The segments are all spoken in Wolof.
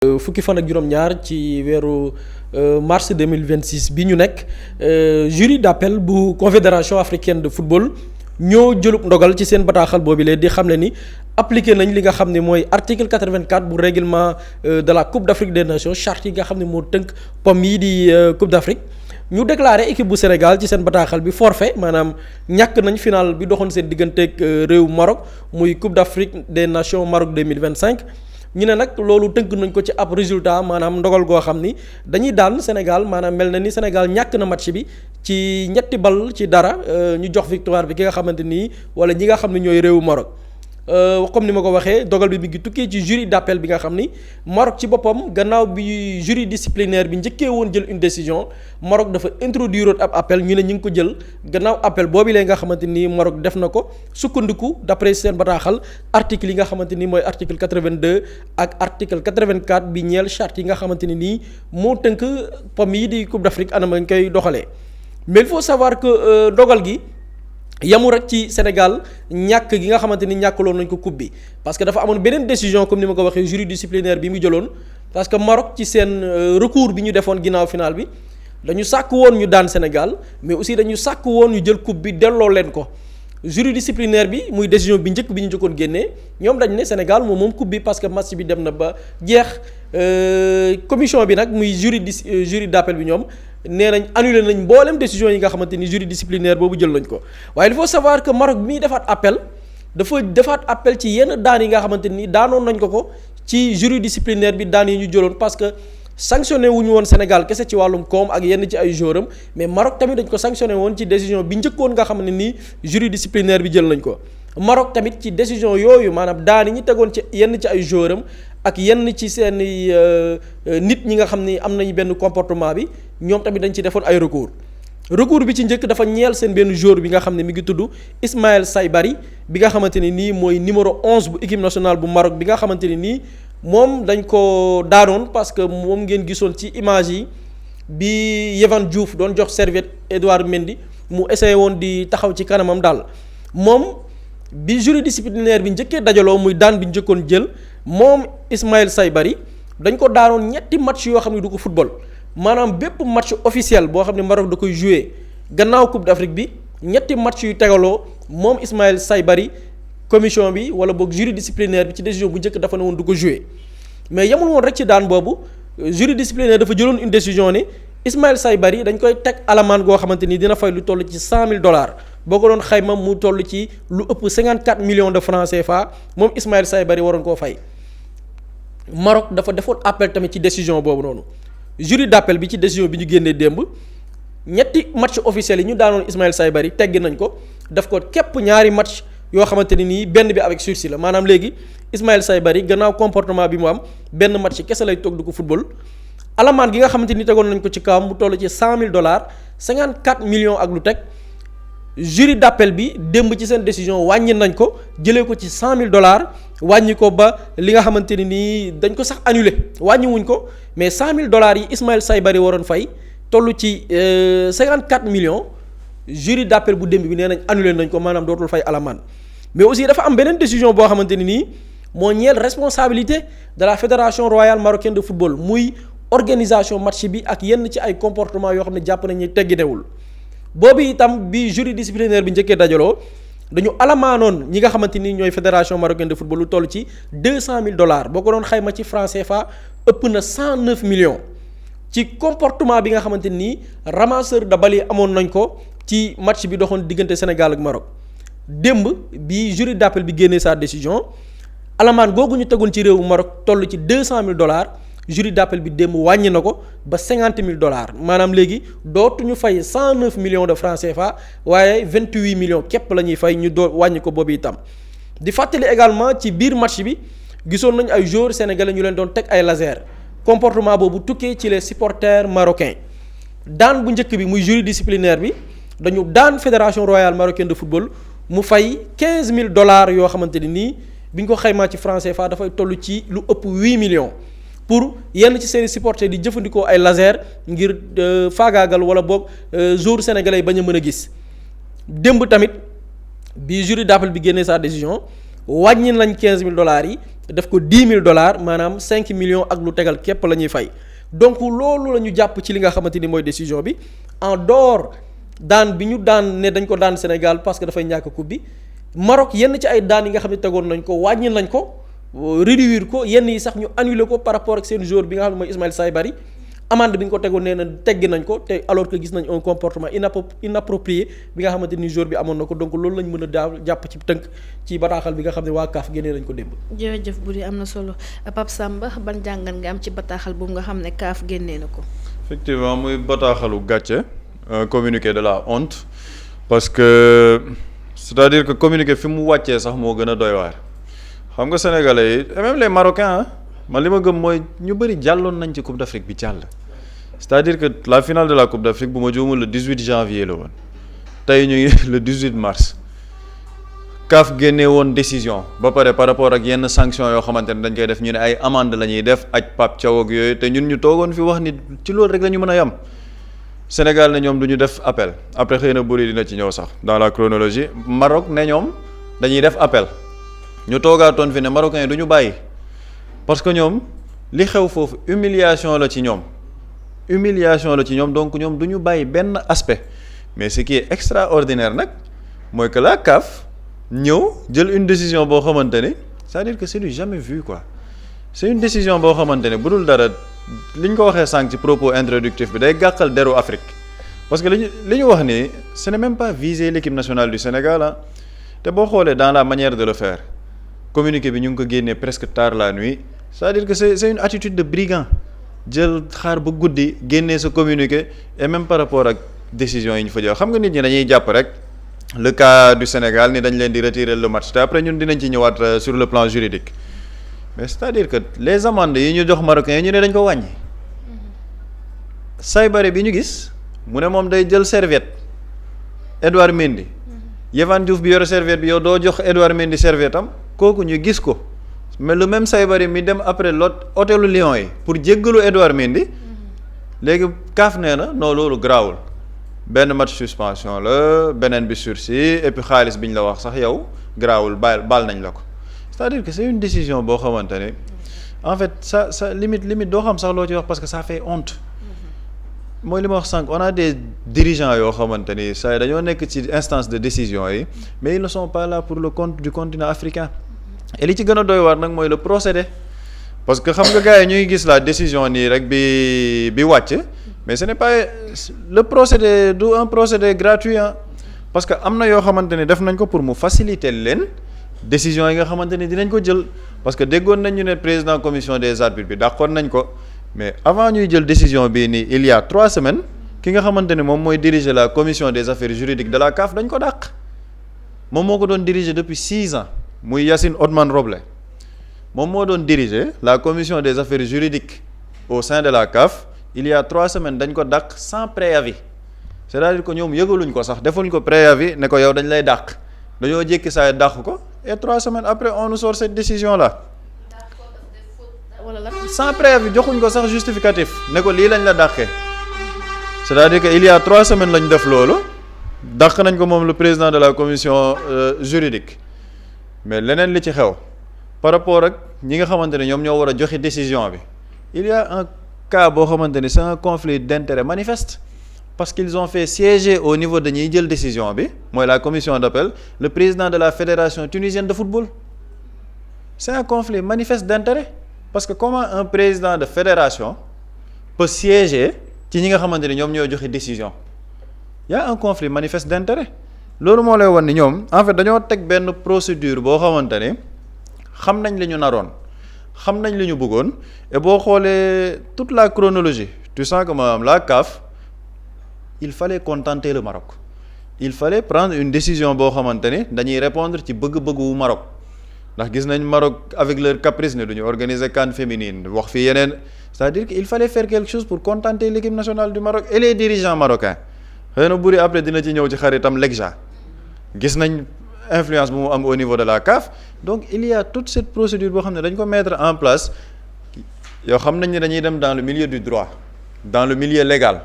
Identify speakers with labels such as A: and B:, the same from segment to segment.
A: fukki fan ak juróom-ñaar ci weeru mars 2026 bi ñu nekk jury d'appel bu confédération africaine de football ñoo jëlub ndogal ci seen bataaxal boobu lee di xam ne ni appliqué nañ li nga xam ne mooy article 84 bu règlement de la coupe d'Afrique des nations charte yi nga xam ne moo tënk pom yi di coupe d'Afrique ñu déclaré équipe bu Sénégal ci seen bataaxal bi forfait maanaam ñàkk nañ final bi doxoon seen digganteeg réew Maroc muy coupe d'Afrique des nations Maroc 2025 ñu ne nag loolu tënk nañ ko ci ab résultat maanaam ndogal goo xam ni dañuy daan Sénégal maanaam mel na ni Sénégal ñàkk na match bi ci ñetti bal ci dara ñu jox victoire bi ki nga xamante nii wala ñi nga xam ne ñooy réewu Maroc comme ni ma ko waxee dogal bi mi ngi tukkee ci jury d'appel bi nga xam ni Maroc ci boppam gannaaw bi jury disciplinaire bi njëkkee woon jël une décision Maroc dafa introduire ab appel ñu ne ñu ngi ko jël gannaaw appel boobu lee nga xamante ni Maroc def na ko sukkandiku d'après seen bataaxal article yi nga xamante ni mooy article 82 ak article 84 bi ñeel charte yi nga xamante ni nii moo tënk pom yi di Coupe d'Afrique anam nga koy doxalee mais il faut savoir que dogal gi yamu rek ci Sénégal ñàkk gi nga xamante ni ñàkkaloon nañ ko coupe bi parce que dafa amoon beneen décision comme ni ma ko waxee jury disciplinaire bi mu jëloon parce que Maroc ci seen recours bi ñu defoon ginnaaw final bi dañu sàkk woon ñu daan Sénégal mais aussi dañu sàkk woon ñu jël coupe bi delloo leen ko jury disciplinaire bi muy décision bi njëkk bi ñu njëkkoon génnee ñoom dañ ne Sénégal moom coupe bi parce que match bi dem na ba jeex commission bi nag muy jury d'appel bi ñoom nee nañ annulé nañ mboolem décision yi nga xamante ni jury disciplinaire boobu jël nañ ko waaye il faut savoir que Maroc bi muy defaat appel dafa defaat appel ci yenn daan yi nga xamante ni daanoon nañ ko ci jury disciplinaire bi daan yi ñu jëloon parce que sanctionné wu ñu woon Sénégal kese ci wàllum koom ak yenn ci ay jouram mais Maroc tamit dañ ko sanctionné woon ci décision bi njëkkoon nga xam ne nii jury disciplinaire bi jël nañ ko Maroc tamit ci décision yooyu maanaam daan yi ñu tegoon ci yenn ci ay jouram ak yenn ci seen nit ñi nga xam ni am nañu benn comportement bi ñoom tamit dañ ci defoon ay recours bi ci njëkk dafa ñeel seen benn joueur bi nga xam ne mi ngi tudd Ismaël Saybari bi nga xamante ne nii mooy numéro 11 bu équipe nationale bu Maroc bi nga xamante ne nii moom dañ ko daanoon parce que moom ngeen gisoon ci image yi bi Yehvan Diouf doon jox serviette Edouard Mendy mu essayé woon di taxaw ci kanamam daal moom bi jury disciplinaire bi njëkkee dajaloo muy daan bi njëkkoon jël moom Ismaël Saybari dañ ko daanoon ñetti match yoo xam ne du ko football maanaam bépp match officiel boo xam ne Maroc da koy jouer gannaaw Coupe d'Afrique bi ñetti match yu tegaloo moom Ismaël Saybari commission bi wala boog jury disciplinaire bi ci décision bu njëkk dafa ne woon du ko jouer mais yemul woon rek ci daan boobu jury disciplinaire dafa jëloon une décision ne Ismaël Saybari dañ koy teg alamaan goo xamante ni dina fay lu toll ci $100,000 boo ko doon xayma mu toll ci lu ëpp 54 millions de francs CFA moom Ismaël Saybari waroon koo fay Maroc dafa defoon appel tamit ci décision boobu noonu jury d'appel bi ci décision bi ñu génnee démb ñetti match officiels yi ñu daanoon Ismaël Saybari teggi nañ ko daf ko képp ñaari match yoo xamante ni nii benn bi avec sursis la maanaam léegi Ismaël Saybari gannaaw comportement bi mu am benn match kese lay toog du ko football alamaan gi nga xamante ni tegoon nañ ko ci kawam mu toll ci $100,000 54 millions ak lu teg jury d'appel bi démb ci seen décision wàññi nañ ko jëlee ko ci $100,000 wàññi ko ba li nga xamante ni nii dañ ko sax annulé wàññi wuñ ko mais $100,000 yi Ismaël Saybari waroon fay toll ci 54 millions jury d'appel bu démb bi nee nañ annulé nañ ko maanaam dootul fay alamaan mais aussi dafa am beneen décision boo xamante ni nii moo ñeel responsabilité de la fédération royale marocaine de football muy organisation match bi ak yenn ci ay comportement yoo xam ne jàpp nañu tegginewul boobu itam bi jury disciplinaire bi njëkkee dajaloo dañu alamaanoon ñi nga xamante ni ñooy fédération marocaine de football lu toll ci $200,000 boo ko doon xayma ci franc CFA ëpp na 109 millions ci comportement bi nga xamante ni ramasseur de balles yi amoon nañ ko ci match bi doxoon diggante Sénégal ak Maroc démb bi jury d'appel bi génnee sa décision alamaan googu ñu tegoon ci réewu Maroc toll ci $200,000 jury d'appel bi démb wàññi na ko ba $50,000 maanaam léegi dootuñu fay 109 millions de francs CFA waaye 28 millions képp la ñuy fay ñu doo wàññi ko boobu itam di fàttali également ci biir match bi gisoon nañu ay joueurs sénégalais ñu leen doon teg ay laser comportement boobu tukkee ci les supporters marocains daan bu njëkk bi muy jury disciplinaire bi dañu daan fédération royale marocaine de football mu fay $15,000 yoo xamante ni nii bi ñu ko xaymaa ci franc CFA dafay toll ci lu ëpp 8 millions pour yenn ci seeni supporters di jëfandikoo ay laser ngir faagaagal wala boog joueurs sénégalais yi bañ a mën a gis démb tamit bi jury d'appel bi génnee sa décision wàññi nañ $15,000 yi def ko $10,000 maanaam 5 millions ak lu tegal képp la ñuy fay donc loolu la ñu jàpp ci li nga xamante ni mooy décision bi en dehors daan bi ñu daan ne dañ ko daan Sénégal parce que dafay ñàkk coupe bi Maroc yenn ci ay daan yi nga xam ne tegoon nañ ko wàññi nañ ko réduire ko yenn yi sax ñu annuler ko par rapport ak seen joueur bi nga xam ne mooy Ismaïla Saybari amende bi ñu ko tegoon nee na teggi nañ ko te alors que gis nañ un comportement inapproprié bi nga xamante ni joueur bi amoon na ko donc loolu lañ mën a daaw jàpp ci tënk ci bataaxal bi nga xam ne waa CAF génnee nañ ko démb.
B: jërëjëf bu dee am na solo Pape Samba ban jàngat nga am ci bataaxal boobu nga xam ne CAF génnee na ko.
C: effectivement muy bataaxalu gàcce communiqué de la honte parce que c'est-à-dire que communiqué fi mu wàccee sax moo gën a doy waar xam nga sénégalais yi et même les marocains man li ma gëm mooy ñu bëri jàlloon nañ ci coupe d'Afrique bi jàll. c'est-à-dire que la finale de la coupe d'Afrique bu ma juumul le 18 janvier la woon tey ñu ngi le 18 mars CAF génne woon décision ba pare par rapport ak yenn sanction yoo xamante ne dañ koy def ñu ne ay amende la ñuy def aj Pape Thiaw ak yooyu te ñun ñu toogoon fi wax ni ci loolu rek la ñu mën a yam Sénégal ne ñoom du ñu def appel après xëy na buri dina ci ñëw sax dans la chronologie Maroc ne ñoom dañuy def appel ñu toogaatoon fi ne marocains yi du ñu bàyyi parce que ñoom li xew foofu humiliation la ci ñoom donc ñoom du ñu bàyyi benn aspect mais ce qui est extraordinaire nag mooy que la CAF ñëw jël une décision boo xamante ne c'est-à-dire que c'est du jamais vu quoi c'est une décision boo xamante ne bu dul dara li ñu ko waxee sànq ci propos introductif bi day gàkkal deru Afrique parce que li ñu wax ni ce n'est même pas viser l'équipe nationale du Sénégal ah te boo xoolee dans la manière de le faire communiqué bi ñu ngi ko génnee presque tard la nuit c'est-à-dire que c'est une attitude de brigand jël xaar ba guddi génnee sa communiqué et même par rapport ak décision yi ñu fa jël xam nga nit ñi dañuy jàpp rek le cas du Sénégal ni dañ leen di retirer le match te après ñun dinañ ci ñëwaat sur le plan juridique mais c'est-à-dire que les amendes yi ñu jox marocains yi ñu ne dañ ko wàññi Saybari bi ñu gis mu ne moom day jël serviette Edouard Mendy Yehvan Diouf bi yore serviette bi yow doo jox Edouard Mendy serviette am kooku ñu gis ko mais le même Saybari mi dem après hôtelu Lions yi pour jéggalu Edouard Mendy léegi CAF nee na non loolu garaawul benn match suspension la beneen bi sursis et puis xaalis bi ñu la wax sax yow garaawul baal nañ la ko c'est-à-dire que c'est une décision boo xamante ne en fait ça limite doo xam sax loo ci wax parce que ça fait honte mooy li ma wax sànq on a des dirigeants yoo xamante ni saa dañoo nekk ci instance de décision yi mais ils ne sont pas là pour le compte du continent africain et li ci gën a doy waar nag mooy le procédé parce que xam nga gars yi ñuy gis la décision nii rek bi wàcc mais ce n'est pas le procédé du un procédé gratuit parce que am na yoo xamante ni def nañ ko pour mu faciliter leen décision yi nga xamante ni dinañ ko jël parce que déggoon nañ ñu ne président commission des arbitres bi dàqoon nañ ko mais avant ñuy jël décision bii nii il y a 3 semaines ki nga xamante ni moom mooy diriger la commission des affaires juridiques de la CAF dañ ko dàq moom moo ko doon diriger depuis 6 ans muy Yacine Othman Roble moom moo doon diriger la commission des affaires juridiques au sein de la CAF il y a 3 semaines dañ ko dàq sans préavis c'est-à-dire que ñoom yëgaluñ ko sax defuñ ko préavis ne ko yow dañ lay dàq dañoo jékki saa dàq ko et 3 semaines après on nous sort cette décision là sans préavis joxuñ ko sax justificatif ne ko lii lañ la dàqee c'est-à-dire que il y a 3 semaines lañ def loolu dàq nañ ko moom le président de la commission juridique mais leneen li ci xew par rapport ak ñi nga xamante ne ñoom ñoo war a joxe décision bi il y a un cas boo xamante ni c'est un conflit d'intérêt manifeste parce qu'ils ont fait siéger au niveau de ñiy jël décision bi mooy la commission d'appel le président de la fédération tunisienne de football c'est un conflit manifeste d'intérêt parce que comment un président de fédération peut siéger ci ñi nga xamante ni ñoom ñoo joxe décision il y a un conflit manifeste d'intérêt loolu moo lay wan ni ñoom en fait dañoo teg benn procédure boo xamante ne xam nañ li ñu naroon xam nañ li ñu bëggoon et boo xoolee toute la chronologie tu sens que maanaam la CAF il fallait contenter le Maroc il fallait prendre une décision boo xamante ne dañuy répondre ci bëgg-bëggu Maroc ndax gis nañ Maroc avec leur caprice ne duñu organiser CAN féminine wax fi yeneen c'est-à-dire que il fallait faire quelque chose pour contenter l'équipe nationale du Maroc et les dirigeants marocains xëy na buri après dina ci ñëw ci xaritam Legja gis nañ influence bu mu am au niveau de la CAF donc il y a toute cette procédure boo xam ne dañ ko mettre en place yoo xam nañ ne dañuy dem dans le milieu du droit dans le milieu légal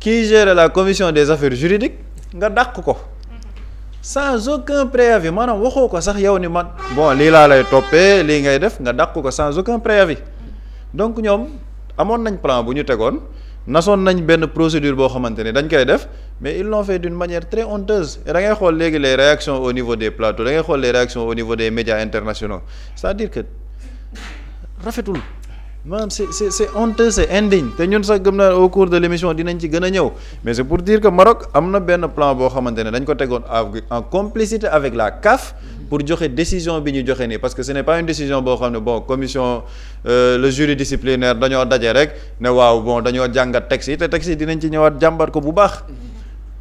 C: qui gère la commission des affaires juridiques nga dàq ko sans aucun préavis maanaam waxoo ko sax yow ni man bon lii laa lay toppee lii ngay def nga dàq ko sans aucun préavis donc ñoom amoon nañ plan bu ñu tegoon nasoon nañ benn procédure boo xamante ne dañ koy def mais ils l'ont fait d'une manière très honteuse et da ngay xool léegi les réactions au niveau des plateaux da ngay xool les réactions au niveau des médias internationaux c'est-à-dire que rafetul maanaam c'est honteux c'est indigne te ñun sax gëm naa au cours de l'émission dinañ ci gën a ñëw mais c'est pour dire que Maroc am na benn plan boo xamante ne dañ ko tegoon en complicité avec la CAF pour joxe décision bi ñu joxe nii parce que ce n'est pas une décision boo xam ne bon commission le jury disciplinaire dañoo daje rek ne waaw bon dañoo jàngat texte yi te texte yi dinañ ci ñëwaat jàmbat ko bu baax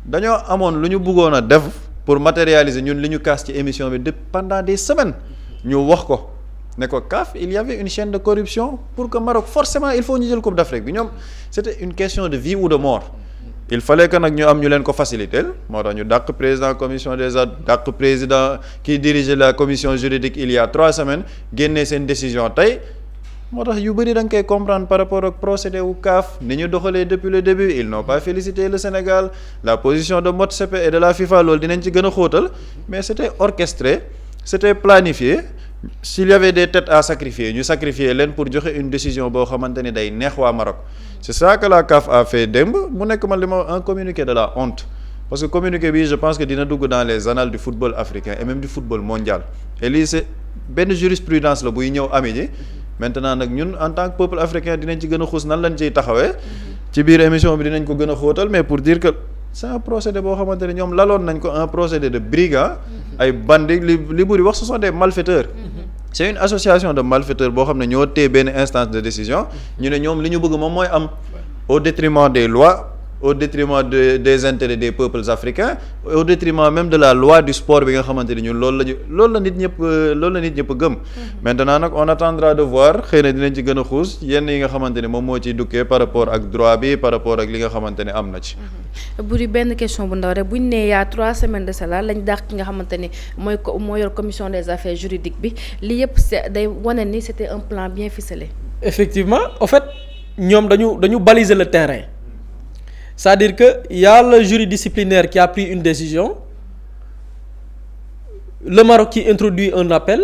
C: dañoo amoon lu ñu bëggoon a def pour matérialiser ñun li ñu kaas ci émission bi pendant des semaines ñu wax ko ne ko CAF il y avait une chaîne de corruption pour que Maroc forcément il faut ñu jël Coupe d'Afrique bi ñoom c'était une question de vie ou de mort il fallait que nag ñu am ñu leen ko faciliter moo tax ñu dàq président commission des ad dàq président qui dirigeait la commission juridique il y a 3 semaines génnee seen décision tey moo tax yu bëri da nga koy comprendre par rapport ak procédé wu CAF ni ñu doxalee depuis le début ils n'ont pas félicité le Sénégal la position de Motsepe et de la FIFA loolu dinañ ci gën a xóotal mais c'était orchestré c'était planifié s'il y avait des têtes à sacrifier ñu sacrifier leen pour joxe une décision boo xamante ni day neex waa Maroc c'est ça que la CAF a fait démb mu nekk man li ma un communiqué de la honte parce que communiqué bi je pense que dina dugg dans les annales du football africain et même du football mondial et lii c'est benn jurisprudence la buy ñëw ami ji maintenant nag ñun en tant que peuple africain dinañ ci gën a xuus nan lañ ciy taxawee ci biir émission bi dinañ ko gën a xóotal mais pour dire que c'est un procédé boo xamante ne ñoom laloon nañ ko un procédé de brigand ay bandits li buri wax ce sont des malfaiteurs c'est une association de malfaiteurs boo xam ne ñoo téye benn instance de décision ñu ne ñoom li ñu bëgg moom mooy am au détriment des lois au détriment des intérêts des peuples africains au détriment même de la loi du sport bi nga xamante ni ñun loolu la nit ñëpp gëm maintenant nag on attendra de voir xëy na dinañ ci gën a xuus yenn yi nga xamante ni moom moo ciy dukkee par rapport ak droit bi par rapport ak li nga xamante ne am na ci
B: buri benn question bu ndaw rek buñ ne yaa 3 semaines de cela lañ dàq ki nga xamante ni moo yor commission des affaires juridiques bi lii yëpp c'est day wane ni c'était un plan bien ficelé.
A: effectivement en fait ñoom dañu baliser le terrain c'est-à-dire que y a le jury disciplinaire qui a pris une décision le Maroc qui introduit un appel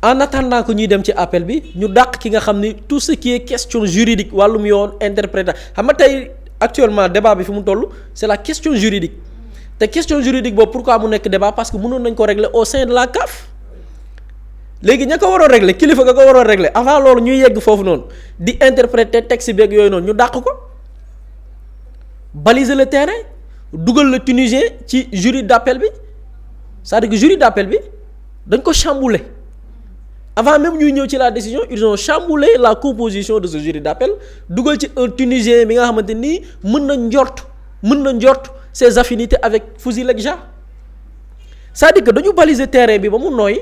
A: en attendant que ñuy dem ci appel bi ñu dàq ki nga xam ni tout ce qui est question juridique wàllum yoon interprétation xam nga tey actuellement débat bi fi mu toll c'est la question juridique te question juridique boobu pourquoi mu nekk débat parce que mënoon nañ ko régler au sein de la CAF léegi ña ko waroon régler kilifa nga ko waroon régler avant loolu ñuy yegg foofu noonu di interpréter texte beeg yooyu noonu ñu dàq ko baliser le terrain dugal le tunisien ci jury d'appel bi c'est-à-dire que jury d'appel bi dañ ko chambouler avant même ñuy ñëw ci la décision ils ont chamboulé la composition de ce jury d'appel dugal ci un tunisien bi nga xamante nii mën na njort ses affinités avec Fouzi Lekja c'est-à-dire que dañu baliser terrain bi ba mu nooy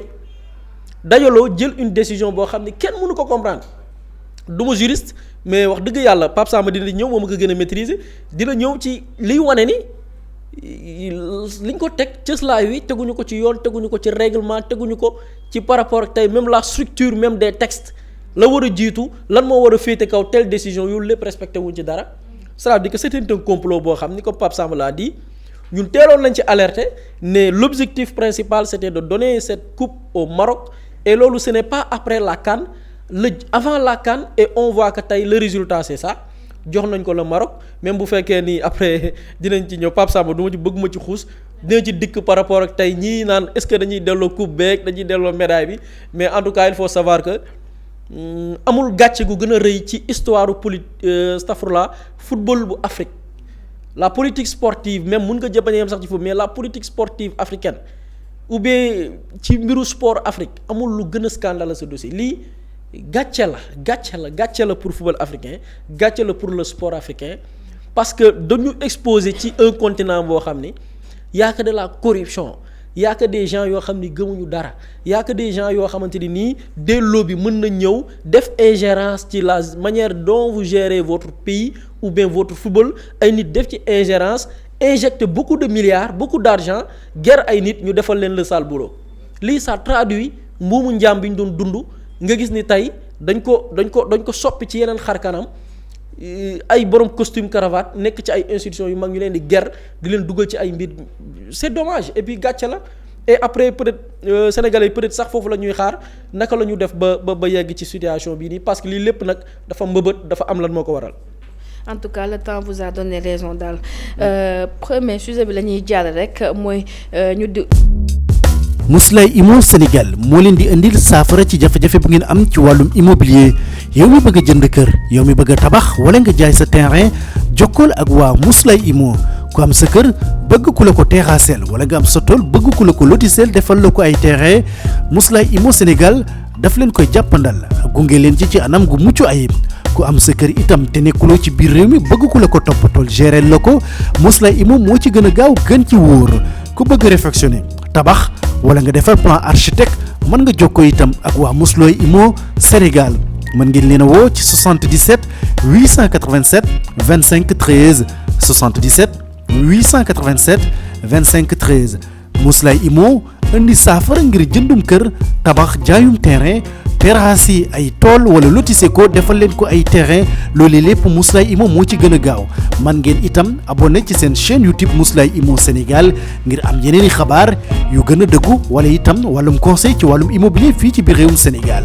A: dajaloo jël une décision boo xam ne kenn mënu ko comprendre du ma juriste mais wax dëgg yàlla Pape Samba dina ñëw moom a ko gën a maîtriser dina ñëw ci liy wane ni liñ ko teg cëslaay wi teguñu ko ci yoon teguñu ko ci règlement teguñu ko ci par rapport ak tey même la structure même des textes la war a jiitu lan moo war a féete kaw telle décision yu lépp respecté wuñ ci dara c'est-à-dire que c'était un complot boo xam ni comme Pape Samba l'a dit ñun teeloon nañ ci alerter ne l'objectif principal c'était de donner cette coupe au Maroc et loolu ce n'est pas après la CAN avant la CAN et on voit que tey le résultat c'est ça jox nañ ko le Maroc même bu fekkee ni après dinañ ci ñëw Pape Samba du ma ci bëgg ma ci xuus dina ci dikk par rapport ak tey ñii naan est-ce que dañuy delloo coupe beeg dañuy delloo médaille bi mais en tout cas il faut savoir que amul gàcce gu gën a rëy ci histoire football bu Afrique la politique sportive même mun nga jëbañ yam sax ci foofu mais la politique sportive africaine ou bien ci mbiru sport Afrique amul lu gën a scandale ce dossier lii gàcce la pour football africain gàcce la pour le sport africain parce que dañu exposé ci un continent boo xam ni y a que de la corruption y a que des gens yoo xam ni gëmuñu dara y a que des gens yoo xamante ni nii des lobbies mën na ñëw def ingérence ci la manière dont vous gérez votre pays ou bien votre football ay nit def ci ingérence injecter beaucoup de milliards beaucoup d'argent ger ay nit ñu defal leen le sale boulot lii ça traduit mbuumu njaam bi ñu doon dund nga gis ni tey dañ ko soppi ci yeneen xar kanam ay borom costume cravate nekk ci ay institutions yu mag ñu leen di ger di leen dugal ci ay mbir c'est dommage et puis gàcce la et après peut-être sénégalais yi peut-être sax foofu la ñuy xaar naka la ñu def ba yegg ci situation bii nii parce que lii lépp nag dafa mbëbët dafa am lan moo ko waral.
B: en tout cas le temps vous a donné raison daal premier sujet bi la ñuy jàll rek mooy ñu di.
D: Mously Immo Sénégal moo leen di indil saafara ci jafe-jafe bu ngeen am ci wàllum immobilier yow mi bëgg a jënd kër yow mi bëgg a tabax wala nga jaay sa terrain jokkool ak waa Mously Immo ku am sa kër bëgg ku la ko terrassel wala nga am sa tool bëgg ku la ko lotisel defal la ko ay terrain Mously Immo Sénégal daf leen koy jàppandal gunge leen ci anam gu mucc ayib ku am sa kër itam te nekkuloo ci biir réew mi bëgg ku la ko toppatool gérer la ko Mously Immo moo ci gën a gaaw gën ci wóor ku bëgg réfectionner tabax wala nga defar plan architecte mën nga jokkoo itam ak waa Mously Immo Sénégal mën ngeen leen a woo ci 77 887 25 13 77 887 25 13 Mously Immo indi saafara ngir jëndum kër tabax jaayum terrain terrasse yi ay tool wala lotissé ko defal leen ko ay terrain loolu lépp Mously Immo moo ci gën a gaaw man ngeen itam abonné ci seen chaîne YouTube Mously Immo Sénégal ngir am yeneeni xabaar yu gën a dëggu wala itam wàllum conseil ci wàllum immobilier fii ci biir réewum Sénégal.